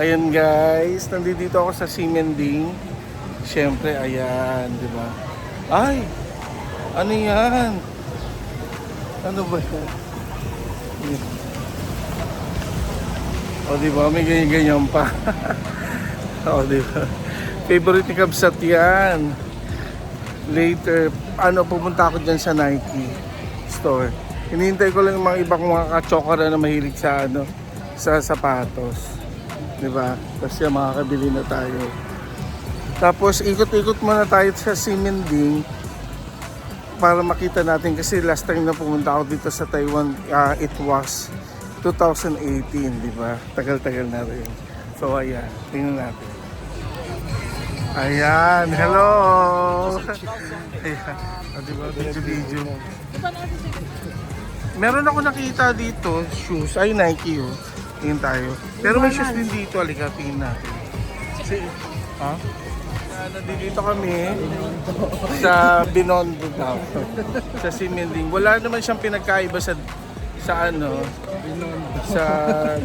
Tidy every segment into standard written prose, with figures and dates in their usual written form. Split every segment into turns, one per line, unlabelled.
Ayan guys, nandito ako sa Simending. Siyempre, ayan, di ba? Ay! Ano yan? Ano ba yan? O di ba, may ganyan-ganyan pa. O di ba? Favorite ni Kabsat yan. Later, pupunta ako dyan sa Nike store. Hinihintay ko lang yung mga ibang mga kachokara na mahilig sa sa sapatos. Diba? Tapos yan, makakabili na tayo. Tapos ikot-ikot muna tayo sa Simending para makita natin, kasi last time na pumunta ako dito sa Taiwan, it was 2018, diba? Tagal-tagal na rin. So ayan, tingnan natin. Ayan, hello! Ayan, diba? Video. Meron ako nakita dito, shoes. Ay, Nike oh. Tingin tayo. Pero may shoes din dito. Halika, tingin natin. Ha? Nandito kami sa Binondo daw. Sa Simending. Wala naman siyang pinagkaiba sa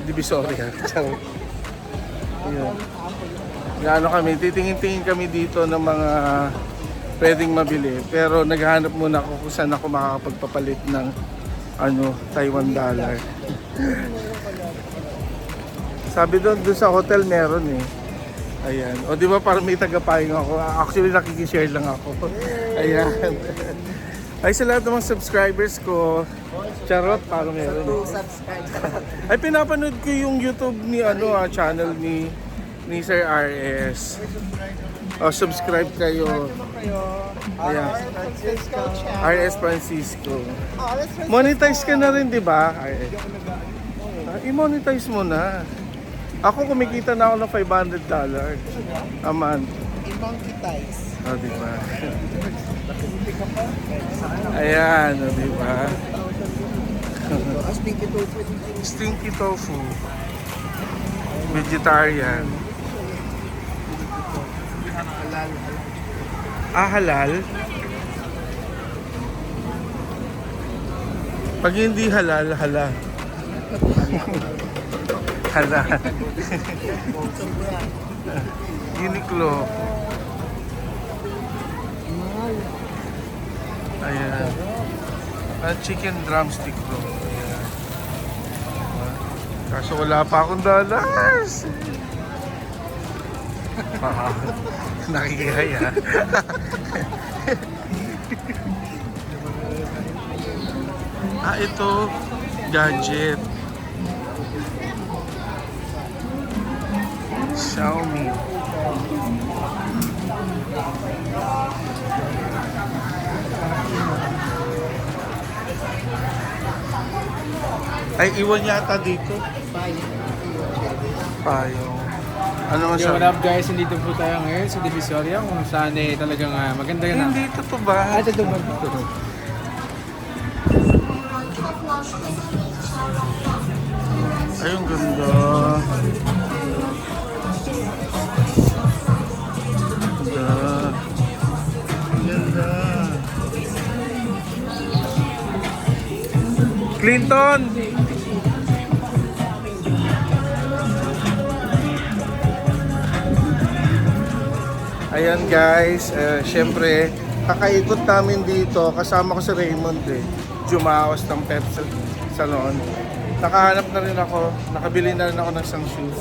Divisoria. Ayun. Gaano kami, titingin-tingin kami dito ng mga pwedeng mabili. Pero naghahanap muna ako kung saan ako makakapagpapalit ng Taiwan dollar. Sabi doon sa hotel meron eh. Ayan. O di ba parang may tagapayong ako. Actually nakikishare lang ako. Ayan. Ay sa lahat ng mga subscribers ko. Charot, parang meron. Ay pinapanood ko yung YouTube ni channel ni Sir RS. O subscribe kayo. Ayan. RS Francisco. Monetize ka na rin, di ba? I-monetize mo na. Ako kumikita na ako ng $500 a month.
I-monetize.
O, di ba? Ayan, o, di ba?
Stinky tofu.
Stinky tofu. Vegetarian.
Halal.
Halal? Pag hindi halal, halal. Halal. Uniqlo. Ayan. Chicken drumstick bro. Ayan. Kaso wala pa akong dollars. Nakikihaya. Ito gadget. Xiaomi. Ay, iwan yata dito. Payong. Ano man
Yo,
siya?
what up guys? Nandito po tayo ngayon sa Divisoria kung saan talagang maganda na.
Hindi, totoo ba?
Ito ba?
Ay, ang ganda. Ganda. Clinton! Ayan guys, syempre kakaikot namin dito, kasama ko si Raymond Jumawas ng pet salon. Nakahanap na rin ako, nakabili na rin ako ng isang shoes.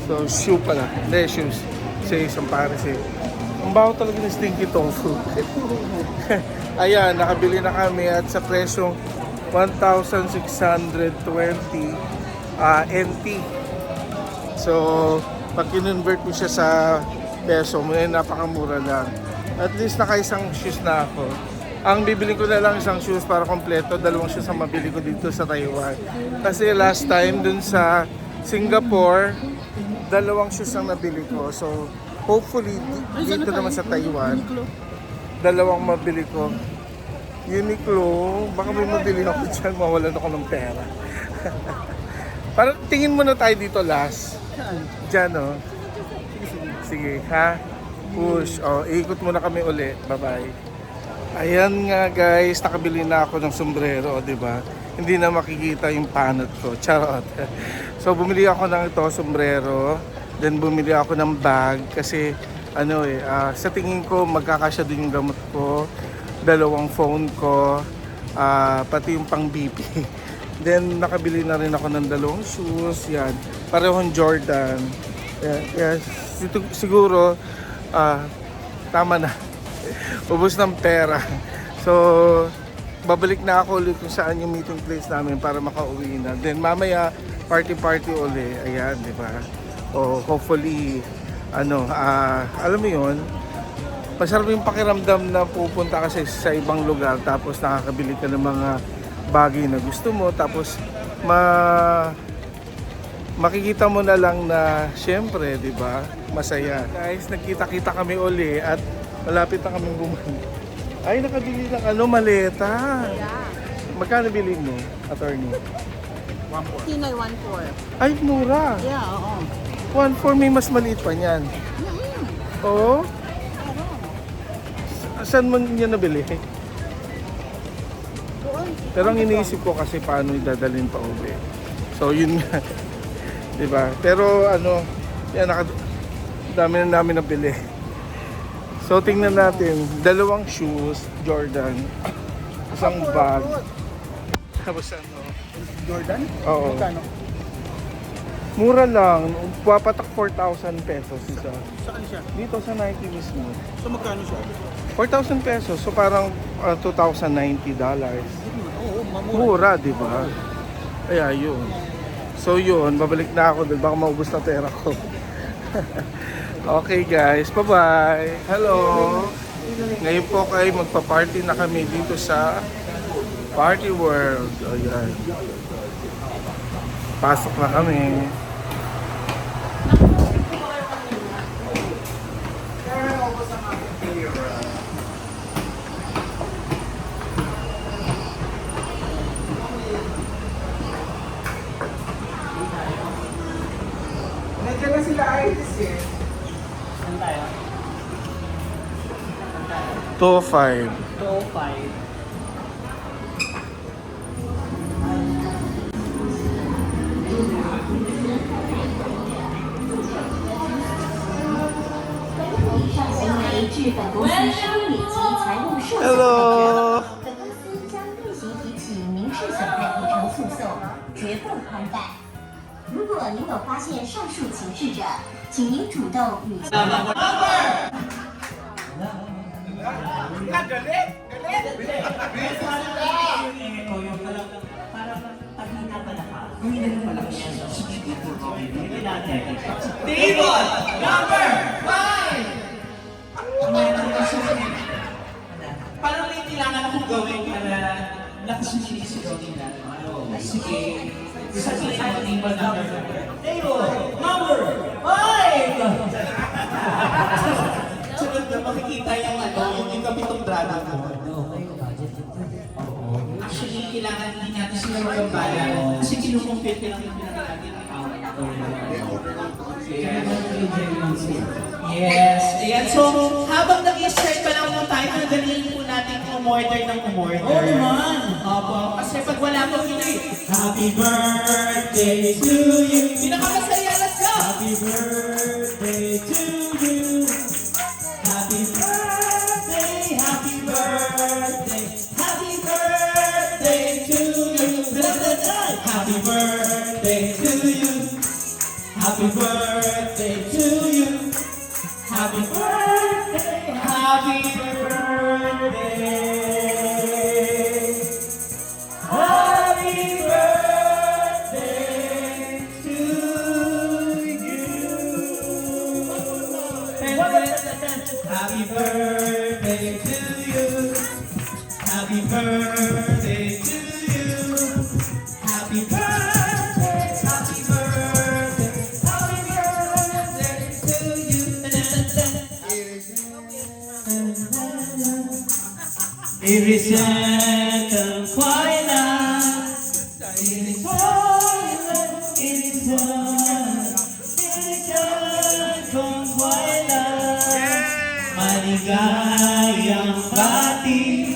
So shoe pala, hindi shoes. Kasi isang pares Ang baho talaga ng stinky tofu. Ayan, nakabili na kami at sa presyong 1,620 NT. So pag kinonvert mo siya sa peso, may napakamura lang. At least naka-isang shoes na ako. Ang bibili ko na lang isang shoes para kompleto, dalawang shoes ang mabili ko dito sa Taiwan. Kasi last time dun sa Singapore, dalawang shoes ang nabili ko. So hopefully dito naman sa Taiwan, dalawang mabili ko. Uniqlo, baka may mabili ako dyan, mawalan ako ng pera. Parang tingin muna tayo dito last. Diyan oh. Sige, ha? Push. Ikot muna kami uli. Bye-bye. Ayan nga guys, nakabili na ako ng sombrero, di ba? Hindi na makikita yung panot ko. Charot. So bumili ako ng ito, sombrero. Then bumili ako ng bag kasi sa tingin ko magkakasya din yung gamot ko, dalawang phone ko, pati yung pang BP. Then nakabili na rin ako ng dalawang shoes, yan. Parehong Jordan. Yes, siguro tama na. Ubus ng pera. So babalik na ako ulit kung saan yung meeting place namin para makauwi na. Then mamaya party uli. Ayan, di ba? O hopefully alam mo yun, masarap yung pakiramdam na pupunta kasi sa ibang lugar tapos nakakabili ka ng mga bagay na gusto mo tapos makikita mo na lang na syempre, di ba, masaya. Guys, nagkita-kita kami uli at malapit na kami bumalik. Ay, nakabili ng maleta. Magkano bilhin mo, attorney?
Tinay 1.4.
Ay, mura.
Yeah, oo.
1.4 may mas maliit pa niyan. Oo? Saan mo niya nabili? Pero ang iniisip ko kasi paano idadalhin pa uwi. So yun nga. Diba? Pero yan, dami na namin nabili. So tingnan natin, dalawang shoes, Jordan, isang bag. Tapos
Jordan?
Oo.
Magkano?
Mura lang, papatak 4,000 pesos isa.
Saan siya?
Dito sa Nike mismo.
So magkano siya?
4,000 pesos, so parang $2,090.
Oo, mamura.
Mura, di ba? Kaya yun. So yun, babalik na ako doon, baka maubos na pera ko. Okay guys, bye-bye! Hello! Ngayon po kayo magpa-party na kami dito sa Party World. Ayan. Pasok na kami.
Nandiyan na sila Iris eh. Saan tayo?
205.
205.
Hello!
本公司将对其提起民事损害赔偿诉讼，绝不宽待。如果您有发现上述情事者，请您主动与。
Table number 5! Parang may kailangan akong gawin para nakasusunod si Ronnie na. Sige, sabihin mo table number 5. Table number 5! Sunod na makikita yung yung kapitong drama mo. Actually, kailangan hindi natin sila magkambala kasi kinukumpit lang yung natin account. Yes, ayan. So, habang nag-i-start pa lang po tayo, madaliin po natin umorder ng umorder. Oo naman! Opo, kasi pag wala po sila Happy birthday to you! Pinakamasaya, let's go! Happy birthday to you! Happy birthday, happy birthday, happy birthday to you! Happy birthday to you! Happy birthday to you! Happy birthday, happy birthday, happy birthday to you. Happy birthday to you. Happy birthday to you. Happy birthday, happy birthday, happy birthday to you. Irisat ang twilight, irisat ang twilight, maligayang bati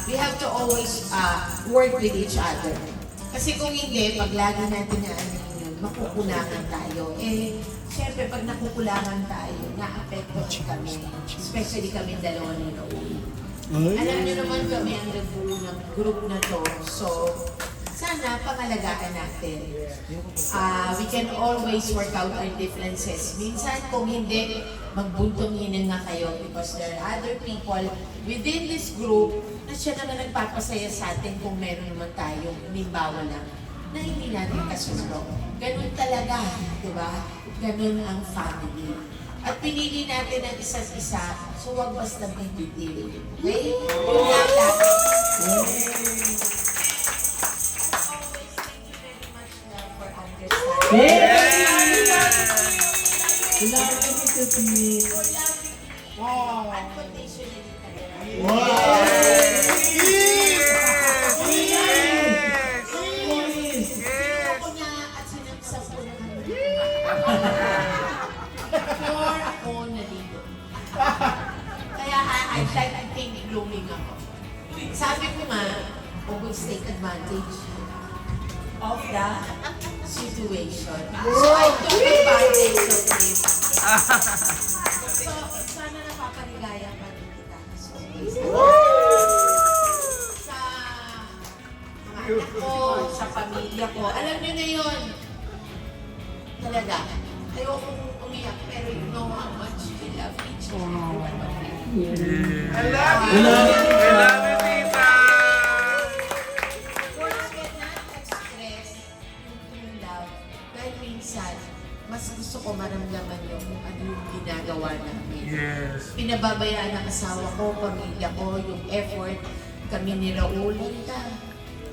we have to always work with each other. Kasi kung hindi, pag lagi natin na ano yun, makukulangan tayo. Eh, syempre, pag nakukulangan tayo, na-apekto kami. Especially kami dalawa ni Raul. Alam niyo naman kami ang nagbuo ng group na to. So, sana pangalagaan natin. We can always work out our differences. Minsan, kung hindi, magbuntong-hinin na kayo because there are other people within this group na siya naman nagpapasaya sa atin kung meron naman tayong halimbawa lang na hindi natin kasundo. Ganun talaga, di ba? Ganun ang family. At pinili natin ang isa't isa, so huwag basta bibitil. Okay? Yun lang lang. Kaya I think blooming ako. Sabi ko nga, always take advantage of the situation. So I took advantage of it. So, sana napapaligaya pa rin kita. So, sa mga anak ko, sa pamilya ko, alam niyo na yun. Talaga. Ayokong umiyak, pero you know how much we love each other.
I love you! I love you, tita!
Of course, we cannot express yung love. Dahil minsan, mas gusto ko maramdaman yung ano yung ginagawa namin.
Yes.
Pinababayaan ang asawa ko, pamilya ko, yung effort. Kami ni Raul.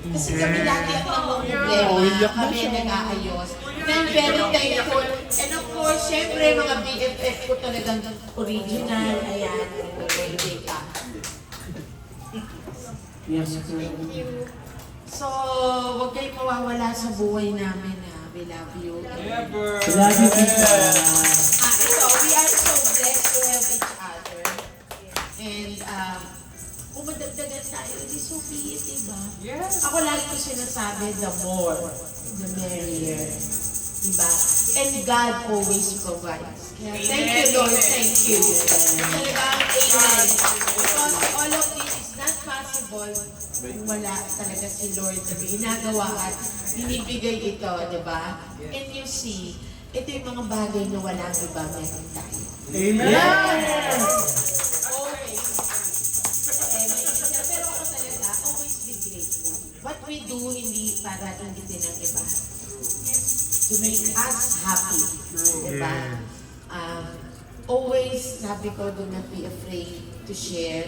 Kasi kami lagi ang problema. Kami ang nag-aayos. And I'm very thankful. And of course, syempre, mga BFF ko talagang original. Ayan, birthday ka.
Yes,
Thank you. So, huwag kayong mawawala sa buhay namin. Ha? We love you.
Love you, tita.
Ito, we are so blessed to have each other. And, kung madagdagan tayo, di so be it, diba? Yes. Ako lagi ko sinasabi, the more, the merrier. Diba? And God always provides. Thank you, Lord. Thank you. Talagang amen. Because all of this is not possible kung wala talaga si Lord na ginagawa at binibigay ito, diba? And you see, ito yung mga bagay na walang iba meron tayo.
Amen!
Always. Pero ako talaga, always be grateful. What we do, hindi para ingitin ng iba. To make us happy. Diba? Always, sabi ko, do not be afraid to share.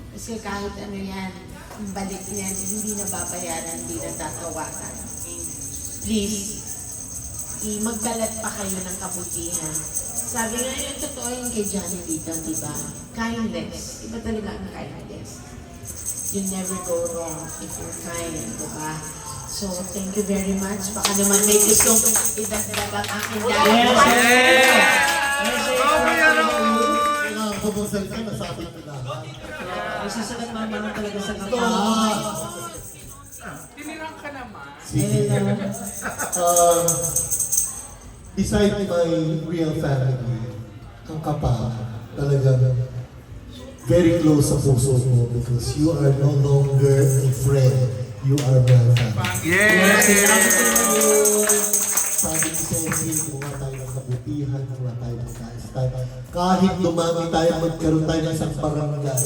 Kasi kahit ano yan, ang balik niyan, hindi nababayaran, hindi natatawagan. Please, magbalat pa kayo ng kabutihan. Sabi nga yung totoo yung kay Johnny dito, di ba? Kindness. Iba talaga ang kindness. You never go wrong if you're kind, di ba? So, thank you very much. Baka naman may gustong idagdag ang aking dahil.
Kailangan ko mong salita, nasabi ko na.
Ay, sasagat mama lang talaga sa
Ito,
Tinirang ka naman.
beside my real family, ang Kapa, talagang very close sa puso mo because you are no longer a friend, you are my family.
Yes!
Sabi ko sa inyo, kung nga tayo ng kabutihan, kung nga tayo ng kaistan, kahit dumami tayo, magkaroon tayo ng isang barangay,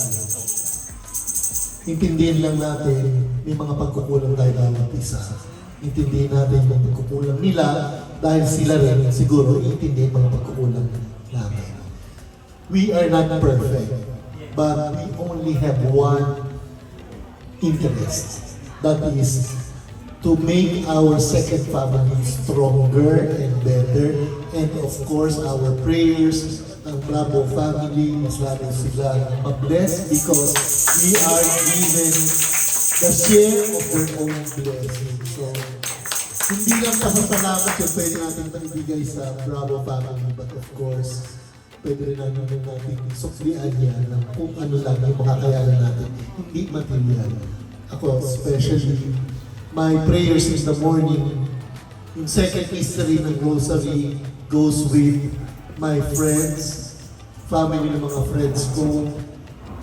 intindihin lang natin, may mga pagkukulang tayo bawat isa. Intindihin natin yung pagkukulang nila dahil sila rin siguro intindihin mga pagkukulang namin. We are not perfect, but we only have one interest. That is to make our second family stronger and better. And of course, our prayers, ang Bravo family, mas lalo sila mag-bless because we are given the share of their own blessing. So, hindi lang pasasalamat yung pwede natin maibigay sa Bravo family, but of course, pwede rin natin suklian yan ng kung ano lang yung makakayanan natin, hindi material. Ako, especially, my prayers in the morning, yung second history ng rosary goes with my friends, family ng mga friends ko,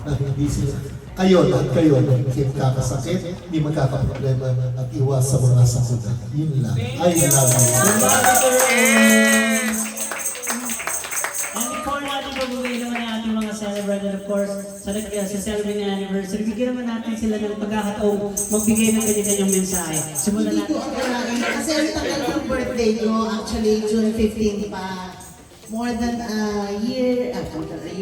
na hindi sila, kayo, lahat kayo, na hindi kakasakit, hindi magkakaproblema, at iwas sa mga sakuna. Yun lang. I love you.
And before natin pag-uwi naman ang ating mga celebrant, and of course, sa celebrate ng anniversary, bigyan naman natin sila ng pagkakataong magbigay ng kanya-kanyang mensahe. Simulan
Hindi
natin.
ko akalain. Kasi ang tagal ng birthday ko, actually June 15 pa. More than a year,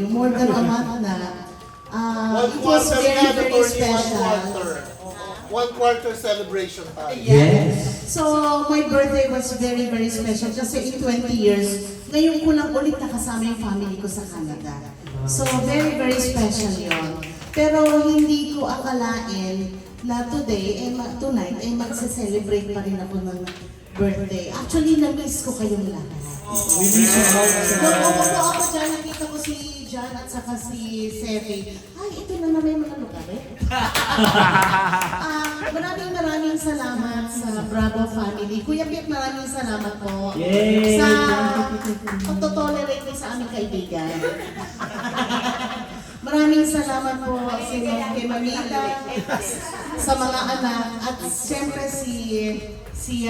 more than a month na. It was very, very special.
One quarter celebration time.
Yes.
So, my birthday was very, very special kasi in 20 years, ngayon ko lang ulit nakasama yung family ko sa Canada. So, very, very special yon. Pero hindi ko akalain na today, tonight, magse-celebrate pa rin ako ng birthday. Actually, na-miss ko kayong lahat.
We wish you all the
Nung umupo ako dyan, nakita ko si John at saka si Sefi. Ay, ito na naman yung mga lugar eh. Maraming salamat sa Bravo family. Kuya Piet, maraming salamat po
Yay!
sa pagtotolerate niyo sa aming kaibigan. Maraming salamat po kay Mamita, sa mga anak, at siyempre si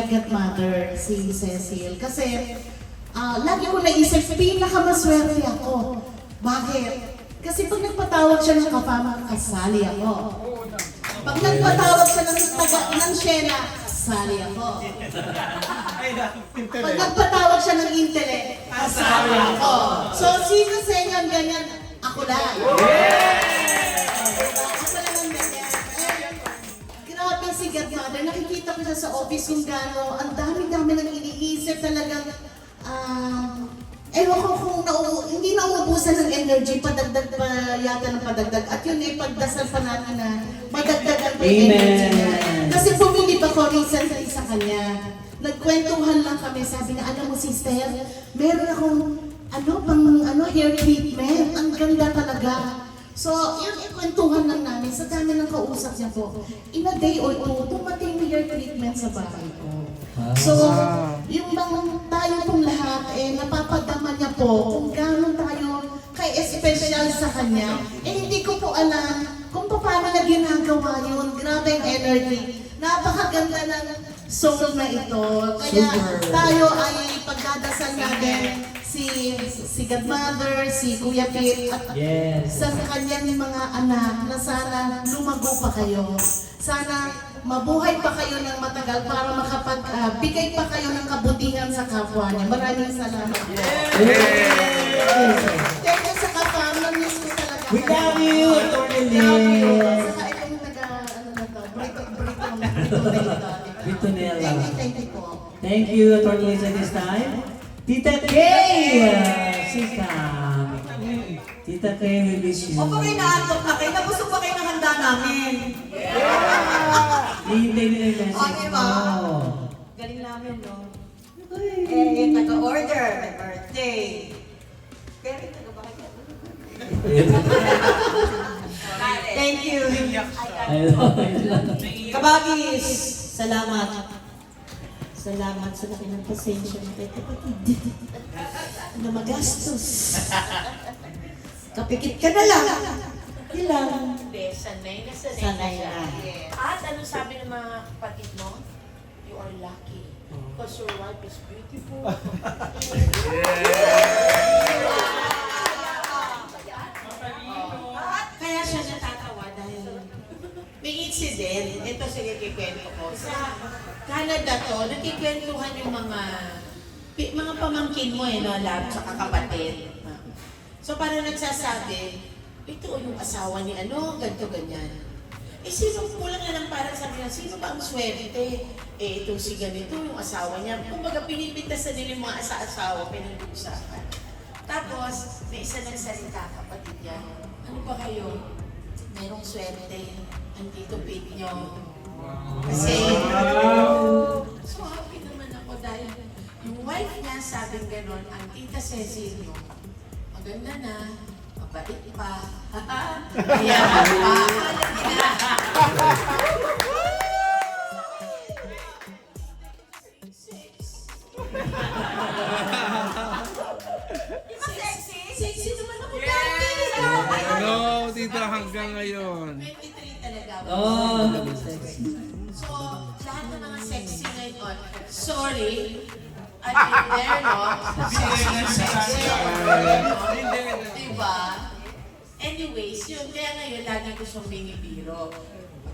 Agat Mother, si Cecil. Kasi lagi ko naisip, pinakamaswerte ako. Bakit? Kasi pag nagpatawag siya ng kapama, kasali ako. Pag nagpatawag siya ng Shena, kasali ako. Pag nagpatawag siya ng Intellect, kasali ako. So, sino sa inyo ang ganyan? Ako lang. Ako lang ang ganyan. Grabe si Godmother. Nakikita ko siya sa office kung gano'n. Ang dami-dami nang iniisip talagang ewan ko kung hindi nauubusan ng energy, padagdag pa yata ng padagdag. At yun pagdasal pa natin na madagdagan pa yung energy niya. Kasi bumili pa ko recently sa kanya. Nagkwentuhan lang kami, sabi na, alam mo sister, meron akong hair treatment. Ang ganda talaga. So, yun ikwentuhan lang namin. Sa dami ng kausap niya po, in a day or two, tumating yung hair treatment sa bahay ko. So, yung mga tayo pong lahat, napapadama niya po kung gano'n tayo ka-special sa kanya. Hindi ko po alam kung paano na ginagawa yun. Grabe yung energy. Napakaganda ng soul na ito. Kaya tayo ay pagdadasal natin si Godmother, si Kuya Pete, at sa kanyang mga anak na sana lumago pa kayo. Sana mabuhay pa kayo ng matagal para makapagbigay pa kayo ng kabutihan sa kapwa niya. Maraming salamat po. Thank you sa kapwa. Namiss ko talaga.
We love you, Atty. Liz.
Saka itong
Britonella.
Thank you po.
Thank you, Atty. Liz, at this time. Tita Kay! Sika. Tita Kay, we miss you.
O pa kayo naantok na kayo, nabusog pa kayo ng handa namin.
Hihintay nila yung message.
O, diba?
mo.
Galing namin, no? Eh, taga-order, may birthday. Pero taga-bakit ka? Thank you. Kabagis, salamat. Salamat sa laki ng pasensya ng kay kapatid. Na magastos. Kapikit ka na lang. Yun lang.
Hindi, sanay na
Sanay
siya.
na.
Yes. At ano sabi ng mga kapatid mo? You are lucky. Because your wife is beautiful.
Kaya siya natatawa dahil may incident. Ito sige kikwento ko. Sa Canada to, nagkikwentuhan yung mga pamangkin mo no, lab, tsaka kapatid. So parang nagsasabi, ito yung asawa ni ganito ganyan. Sino kulang na lang parang sabi na, sino ba ang swerte? Ito si ganito, yung asawa niya. Kumbaga pinipintasan nila yung mga asawa, pinag-uusapan. Tapos, may isa nagsalita, kapatid niya. Ano ba kayo? Merong swerte. Andito pig niyo. Kasi, so happy naman ako dahil yung wife niya sabing gano'n, ang tita Cecil niyo, maganda na, mabait pa, mayaman pa, alam niya. Sexy naman ako dati.
No, dito hanggang ngayon.
23 talaga.
Oh,
So, lahat ng mga sexy ngayon, sorry, at there, no? Sexy. Diba? Anyways, yun, kaya ngayon, lagi ko siyang binibiro.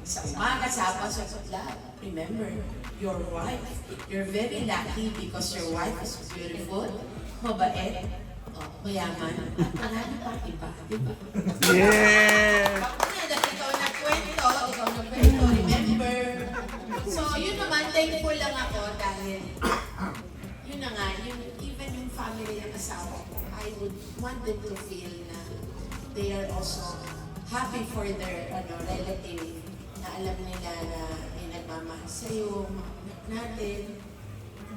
Sa umaga, sa hapon, sa lahat. Remember, your wife, you're very lucky because your wife is beautiful, mabait, mayaman, at marami pa iba, diba?
Yeah!
Ikaw nagkwento, remember. So, yun naman, thankful lang ako dahil, yun na nga, even yung family ng asawa ko, I would want them to feel na they are also happy for their relative na alam nila na may nagmamahal sa'yo, mga anak natin,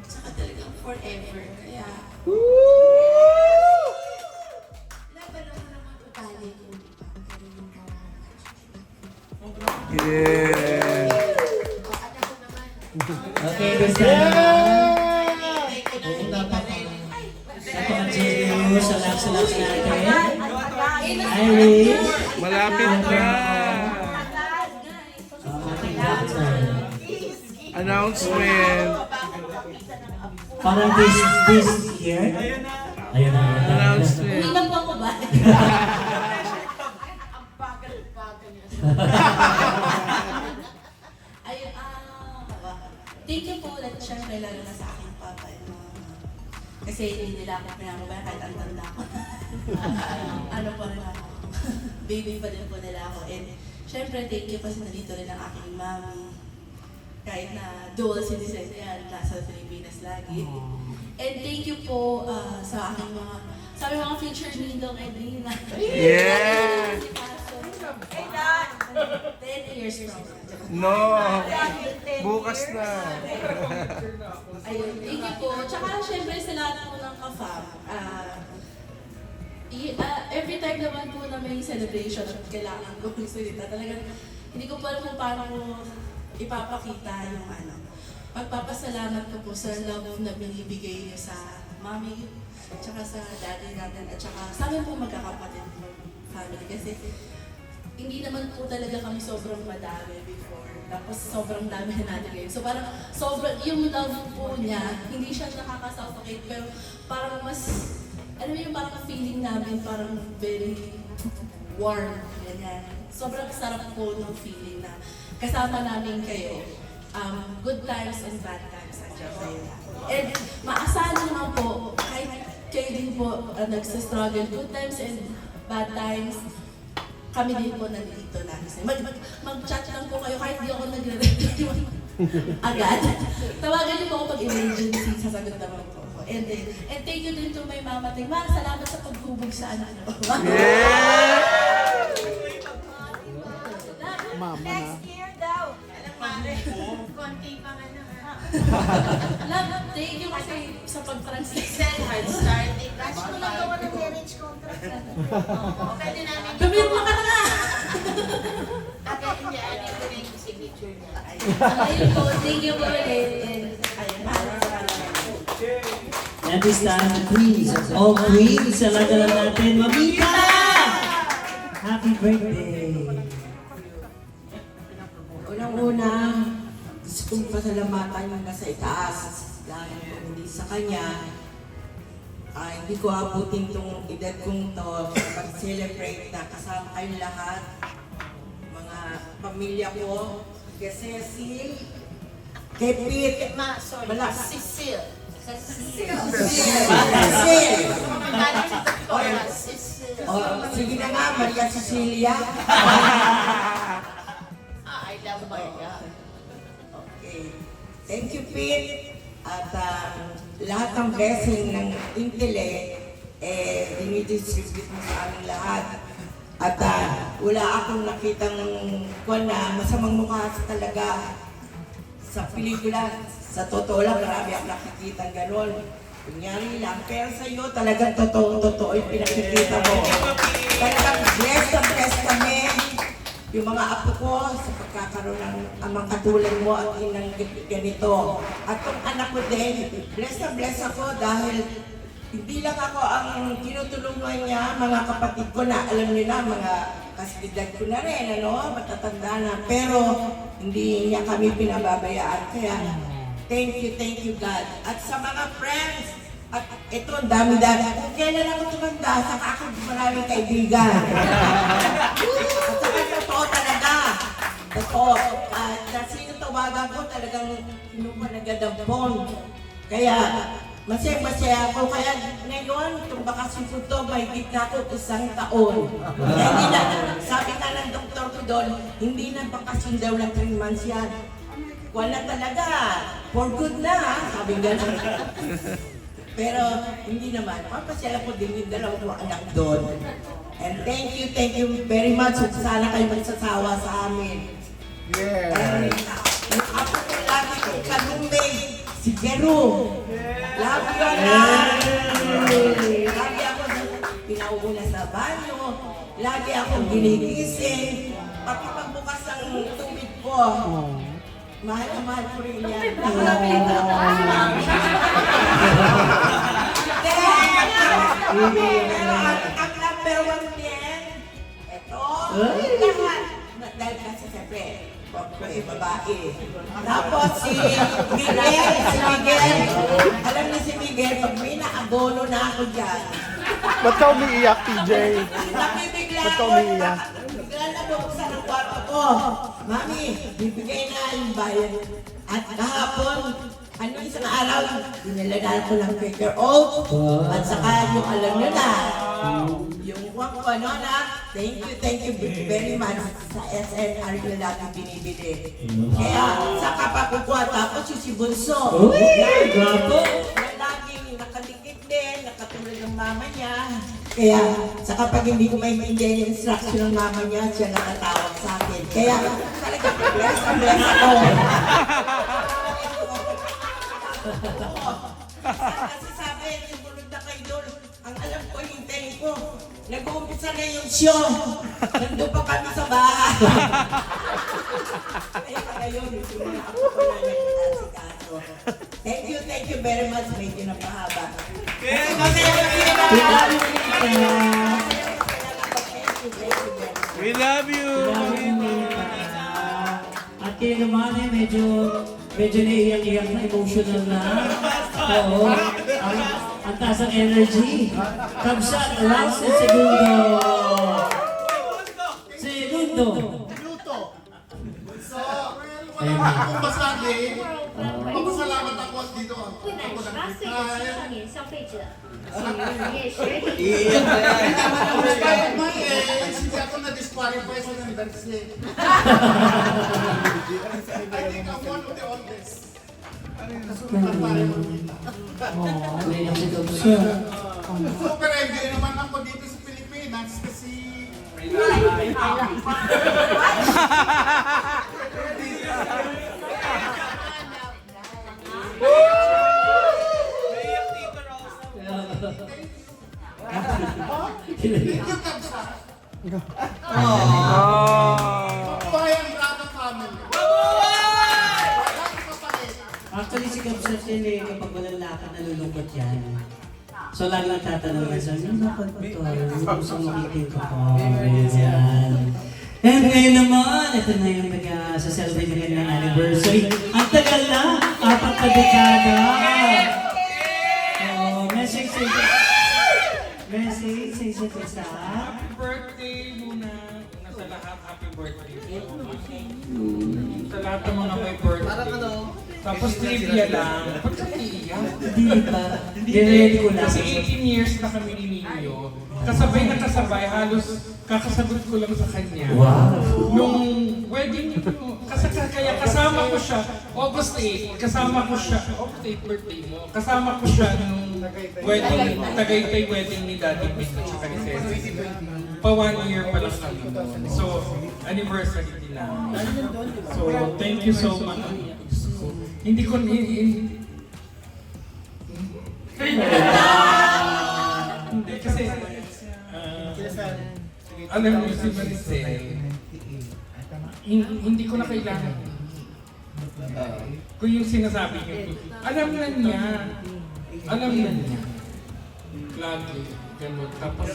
saka talagang forever. Kaya, laban naman naman utali ko, di ba? Pero yung
Yeah!
anak ko naman.
okay, basta. Salamat natin. Iris.
Malapit na!
Ating partner.
Announcement!
Parang this year. Ayun na.
Announcement!
Uwi na po ako ba?
Ang bagal-bagal niya.
Ayun, thank you po ulit, syempre, lalo na sa aking papa and mama. Kasi hindi nila ako pinamabaya kahit ang tanda ko. Ano po rin ako. Baby pa din po nila ako. And syempre, thank you kasi nandito rin ang aking mami. Kahit na dual citizen yan, nasa Pilipinas lagi. And thank you po sa aking sa aming mga future Nindong and Nina.
Yeah!
10 years from now.
No! Bukas na!
Ayun, thank you po. Tsaka syempre sa lahat po ng ka-fam, every time naman po na may celebration at kailangan ko magsalita, talagang hindi ko pa alam kung paano ko ipapakita yung pagpapasalamat ko po sa love na binibigay niyo sa mami, tsaka sa daddy natin, at tsaka sa amin po magkakapatid family. Kasi hindi naman po talaga kami sobrang madami before. Tapos sobrang dami na natin ngayon. So parang sobrang, yung love po niya, hindi siya nakaka-suffocate, pero parang mas, ano yung parang feeling namin, parang very warm, ganyan. Sobrang sarap po ng feeling na kasama namin kayo. Good times and bad times, andyan kayo. And maasahan naman po, kahit kayo din po nagsastruggle, good times and bad times, kami din po nandito lagi. Mag-chat lang po kayo kahit di ako nagre-reply agad. Tawagan niyo po ako pag emergency, sasagot naman po ako. And thank you din to my mama. Ma, salamat sa paghubog sa anak ko.
Mama na.
Alam mare, konti pa nga na.
Love, thank you kasi sa pag-translate.
Excel, hard starting.
Rush ko lang gawa ng marriage contract.
Pwede namin
Pumirma ka na nga!
again niya, ano ko rin yung signature niya.
Ayun po, thank you po ulit. And ayun, maraming salamat.
At this time, Queens. All Queens. Salamat natin. Mamita! Happy birthday!
Unang-una, gusto kong pasalamatan yung nasa itaas. Dahil kung hindi sa kanya, hindi ko abutin itong edad kong to sa pag-celebrate na kasama kayong lahat. Mga pamilya ko, kay Cecil, kay Pete,
Cecil.
Cecil!
Cecil.
Sige na nga, Maria Cecilia.
I love Maria.
Okay. Thank you, Pete. At lahat ng blessing ng intellect, dinidistribute mo sa aming lahat. At wala akong nakitang masamang mukha talaga sa pelikula. Sa totoo lang, marami akong nakikita gano'n. Kunyari lang, pero sa'yo talagang totoo yung pinakikita mo. Talagang blessed na blessed kami. Yung mga apo ko sa pagkakaroon ng amang katulad mo at inang ganito. At yung anak ko din, blessed na blessed ako dahil hindi lang ako ang tinutulungan niya, mga kapatid ko na alam niyo na, mga kasidad ko na rin, matatanda na. Pero hindi niya kami pinababayaan. Kaya thank you God. At sa mga friends, at ito, ang dami-dami. Kung kailan ako tumanda, saka ako maraming kaibigan. At saka totoo talaga. Totoo. At sino tawagan ko, talagang kinuha na agad ang phone. Kaya, masaya ako. Kaya ngayon, itong bakasyon ko to, mahigit na ako 1 taon. Kaya hindi na, sabi nga ng doktor ko doon, hindi na bakasyon daw ng 3 months yan. Wala talaga. For good na, sabi gano'n. Pero hindi naman. Papasyala ko din yung 2 anak doon. And thank you very much. Sana kayo magsasawa sa amin.
Yeah.
And yung apo ko lagi kong kalumbay, si Jeru. Lagi ko na. Lagi ako pinauuna sa banyo. Lagi akong ginigising. Pati pagbukas ng tubig ko. Mahal na mahal ko rin yan. Nakalapit ako. Pero ang number 1 din, ito, lahat. Dahil kasi siyempre, babae. Tapos si Miguel, alam niyo si Miguel, pag may naabono na ako dyan.
Ba't ka umiiyak, TJ?
Nakibigla
Ba't ka
ako.
umiiyak?
Bigla na buksan ang kwarto ko. Mami, bibigay na yung bayan. At kahapon, isang araw, dinalagaan ko ng Quaker Oat. At saka yung alam nyo na, yung kuwang ko, thank you very much sa SNR na natin binibili. Kaya, saka pa kukuha. Tapos yung si Bunso. Na laging nakadikit din, nakatulad ng mama niya. Kaya, sa kapag hindi ko maintindihan yung instruction ng mama niya, siya nakatawag sa akin. Kaya, talagang bless ako. Kasi sabi, sumunod na kayo doon. Ang alam ko, hintayin ko. Nag-uumpisa na yung show. Nandun pa kami sa bahay. Kaya yun, yung mga ako ko na nag-asikaso. Thank you very much. Medyo napahaba.
We love you!
At kayo naman medyo naiiyak-iyak na, emotional na. Oo. Ang taas ng energy. Kamsat, Rouse at Segundo.
So, wala akong masabi. Magpasalamat ako at dito.
未满18岁的青少年消费者，请营业学历。
Kahit man hindi ako na-disqualify sa membership. I think I'm one of the oldest. Kasunod tayo. Super MJ naman ako dito sa Pilipinas kasi thank you, Kamsa. Buhay ang Bravo family.
Actually, si Kamsat yun kapag walang lakad, nalulungkot yan. So, lagi nagtatanong yan sa ano ba ito? Gusto mo makitin ko po. Ganyan. And ngayon naman, ito na yung sa-celebrate na kanilang anniversary. Ang tagal na! 4 na dekada! Message sa isa't isa.
Happy birthday muna. Sa lahat, happy birthday. Sa lahat ng mga may birthday. Tapos trivia lang. Ba't ka iiyak?
Hindi ba? Dinready ko lang.
Kasi 18 years na kami ni Nino. Kasabay na kasabay, halos kakasagot ko lang sa kanya.
Wow!
Nung wedding niyo, kaya kasama ko siya, August 8, kasama ko siya, August 8 birthday mo, kasama ko siya nung wedding, Tagaytay wedding ni Daddy Pink at saka ni Ceci. Pa 1 year pa lang kami. So, anniversary din namin. So, thank you so much. Hindi ko, Hindi kasi, alam mo si Maricel, hindi ko na kailangan. Kung yung sinasabi niyo, alam na niya. Alam na niya. Lagi, ganun. Tapos,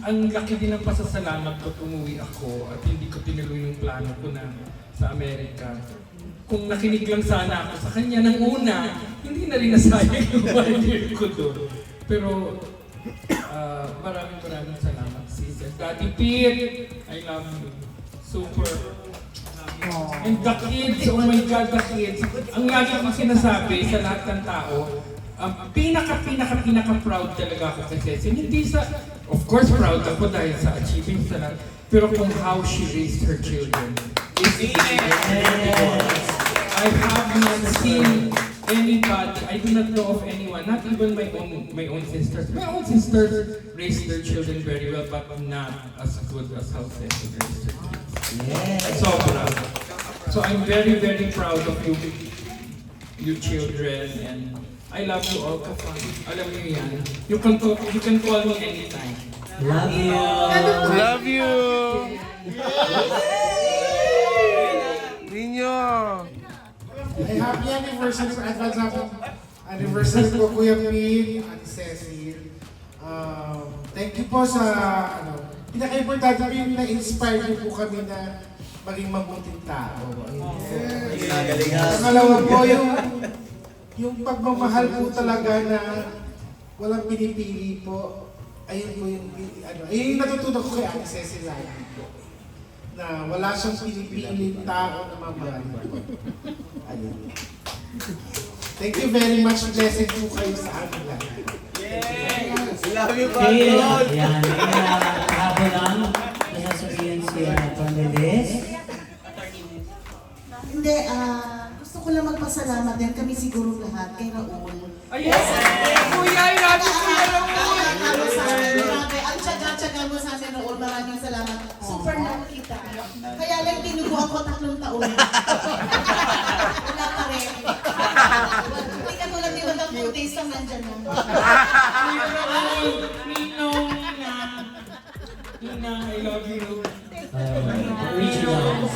ang laki din ng pasasalamat ko umuwi ako at hindi ko tinuloy yung plano ko na sa Amerika. Kung nakinig lang sana ako sa kanya ng una, hindi na rin nasayang yung 1 year ko doon. Pero maraming salamat, sis. Daddy Pete, I love you. Super. And the kids, oh my God, the kids. Ang lagi kong sinasabi sa lahat ng tao, pinaka-proud talaga ako kay Cecil. Hindi sa, of course proud ako dahil sa achieving sa lahat, pero kung how she raised her children. I have not seen anybody, I do not know of anyone, not even my own sisters. My own sisters raised their children very well, but not as good as how Cecil raised her kids. So proud. So I'm very, very proud of you children, and I love you all. Alam niyo yan. You can call me anytime.
Love you.
Love you! Ninyo!
Ay, happy anniversary sa advance anniversary ko, Kuya Pete, Ate Cecil. Thank you po sa, pinaka-importante po yung na-inspire niyo po kami na maging mabuting tao. Pangalawa po, yung pagmamahal po talaga na walang pinipili po, ayun po yung natutunan ko kay Ate Cecil lagi po. Na wala siyang pinipiling tao na mamahal po. Ayun. Thank you very much. Blessed po kayo sa amin lahat.
Love you, Panginoon. Yan, habo lang. Nasasabihin si Tondeles.
Hindi, gusto ko lang magpasalamat din kami siguro lahat kay Raul.
Yes! Kuya, I love you, Kuya Raul!
Grabe, ang tsaga-tsaga mo sa amin, Raul. Maraming salamat. Super love kita. Kaya lang tinuguan ko 3 taon. Wala pa rin. Hindi ka tulad ni Madam Putis ang nandyan mo.
Kuya Raul! Nina, I love you.
Original.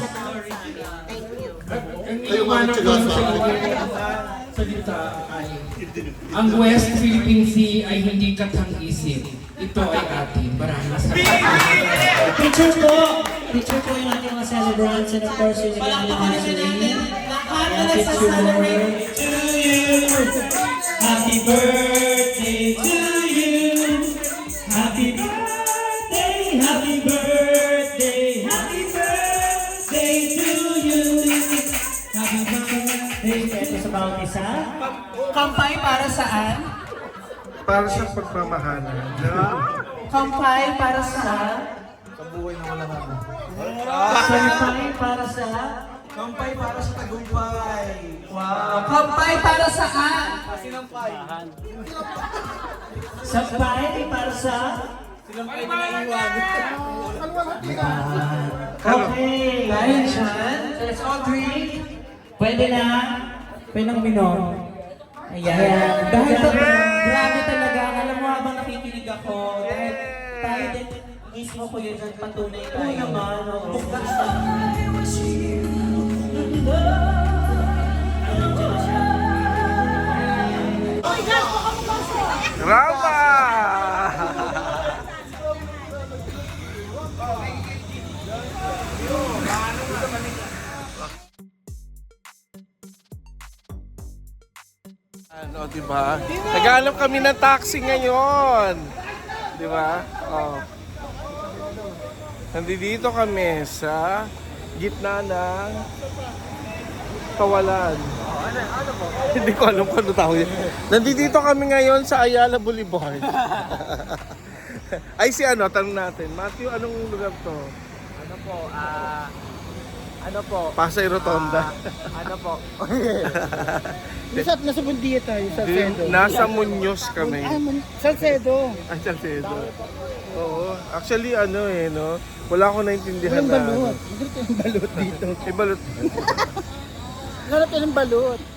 Ang iwanan ko sa salita ay, ang West Philippine Sea ay hindi katang-isip. Ito ay atin. Maraming salamat.
Picture po! Picture po yung ating mga celebrants and of course yung anniversary.
Lahat na nagsasalamat.
To you! Happy birthday to you! Happy birthday! Happy birthday! Happy birthday to you! Happy birthday! Ito sa bawat isa.
Kampay para saan?
Para sa pagmamahalan.
Kampay para saan?
Kampay para sa...
Kampay para sa tagumpay.
Wow. Kampay para saan?
Sampay para sa... Okay, ayun siya. So let's all drink. Pwede na. Pwede nang minom. Ayan. Dahil to, grabe talaga. Alam mo habang nakikinig ako, dahil tayo din mismo ko yun dyan patunay tayo. Oo naman, oo.
Rama! Ano, diba? Naghanap kami ng taxi ngayon. Diba? Oh. Nandito kami sa gitna ng kawalan. Hindi ko alam kung ano tawag yan. Nandito kami ngayon sa Ayala Boulevard. Ay si ano, tanong natin. Matthew, anong lugar to?
Ano po?
Pasay Rotonda.
Ano po?
Nasa Bundia tayo, sa Cedo.
Nasa Muñoz kami.
Salcedo.
Ay, Salcedo. Oo. Actually, ano eh, no? Wala akong naintindihan na.
Balot. Hindi ko yung balot dito.
Eh, balot.
Hanap yan ng balot.